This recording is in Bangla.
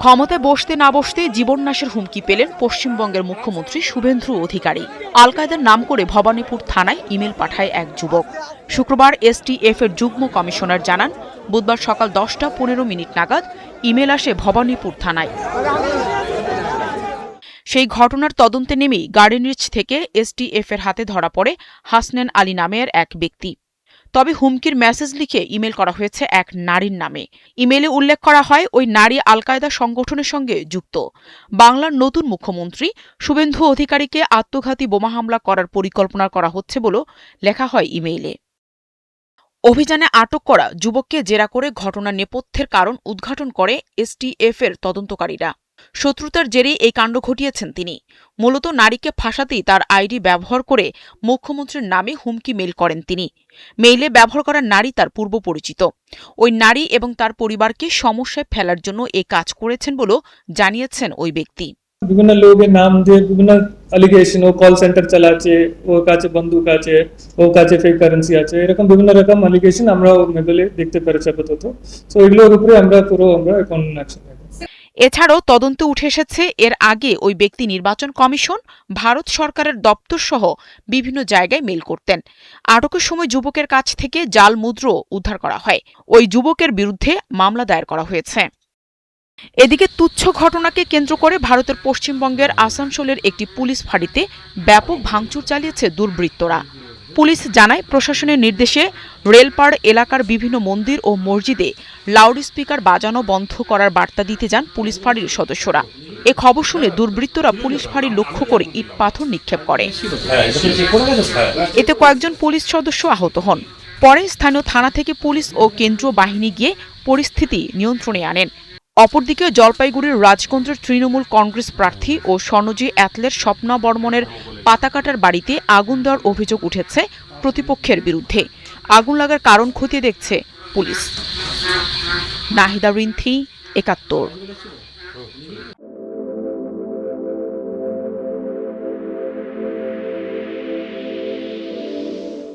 ক্ষমতায় বসতে না বসতে জীবননাশের হুমকি পেলেন পশ্চিমবঙ্গের মুখ্যমন্ত্রী শুভেন্দু অধিকারী। আল কায়দার নাম করে ভবানীপুর থানায় ইমেল পাঠায় এক যুবক। শুক্রবার এসটিএফ এর যুগ্ম কমিশনার জানান, বুধবার সকাল 10:15 নাগাদ ইমেল আসে ভবানীপুর থানায়। সেই ঘটনার তদন্তে নেমেই গার্ডেন রিচ থেকে এসটিএফ এর হাতে ধরা পড়ে হাসনান আলী নামের এক ব্যক্তি। তবে হুমকির মেসেজ লিখে ইমেল করা হয়েছে এক নারীর নামে। ইমেলে উল্লেখ করা হয় ওই নারী আল কায়দা সংগঠনের সঙ্গে যুক্ত। বাংলার নতুন মুখ্যমন্ত্রী শুভেন্দু অধিকারীকে আত্মঘাতী বোমা হামলা করার পরিকল্পনা করা হচ্ছে বলে লেখা হয় ইমেইলে। অভিযানে আটক করা যুবককে জেরা করে ঘটনার নেপথ্যের কারণ উদ্ঘাটন করে এসটিএফ এর তদন্তকারীরা। শত্রুতার জেরেই এই কাণ্ড ঘটিয়েছেন তিনি। মূলত নারীকে ফাঁসাতেই তার আইডি ব্যবহার করে মুখ্যমন্ত্রীর নামে হুমকি মেইল করেন তিনি। মেইলে ব্যবহার করা নারী তার পূর্ব পরিচিত। ওই নারী এবং তার পরিবারকে সমস্যায় ফেলার জন্য এই কাজ করেছেন বলেও জানিয়েছেন ওই ব্যক্তি। বিভিন্ন লোকের নাম দিয়ে বিভিন্ন অ্যালিগেশন, ও কল সেন্টার চালাচ্ছে, ওর কাছে বন্দুক আছে, ওর কাছে ফেক কারেন্সি আছে, এরকম বিভিন্ন রকম অ্যালিগেশন আমরা মেবলে দেখতে পেরেছি আপাতত। সো এগুলোর উপরে আমরা এখন অ্যাকশন নেব। এছাড়াও তদন্তে উঠে এসেছে এর আগে ওই ব্যক্তি নির্বাচন কমিশন, ভারত সরকারের দপ্তর সহ বিভিন্ন জায়গায় মেইল করতেন। আটকের সময় যুবকের কাছ থেকে জাল মুদ্রা উদ্ধার করা হয়। ওই যুবকের বিরুদ্ধে মামলা দায়ের করা হয়েছে। এদিকে তুচ্ছ ঘটনাকে কেন্দ্র করে ভারতের পশ্চিমবঙ্গের আসানসোলের একটি পুলিশ ফাঁড়িতে ব্যাপক ভাঙচুর চালিয়েছে দুর্বৃত্তরা। পুলিশ জানায়, প্রশাসনের নির্দেশে রেলপাড় এলাকার বিভিন্ন মন্দির ও মসজিদে লাউডস্পিকার বাজানো বন্ধ করার বার্তা দিতে যান পুলিশ ফাঁড়ির সদস্যরা। এ খবর শুনে দুর্বৃত্তরা পুলিশ ফাঁড়ি লক্ষ্য করে ইট পাথর নিক্ষেপ করে। এতে কয়েকজন পুলিশ সদস্য আহত হন। পরে স্থানীয় থানা থেকে পুলিশ ও কেন্দ্রীয় বাহিনী গিয়ে পরিস্থিতি নিয়ন্ত্রণে আনেন। অপরদিকে জলপাইগুড়ির রাজগঞ্জের তৃণমূল কংগ্রেস প্রার্থী ও স্বর্ণজয়ী অ্যাথলেট স্বপ্না বর্মনের পাতাকাটার বাড়িতে আগুন দেওয়ার অভিযোগ উঠেছে প্রতিপক্ষের বিরুদ্ধে। আগুন লাগার কারণ খতিয়ে দেখছে পুলিশ। নাহিদা রিন্থি, ৭১।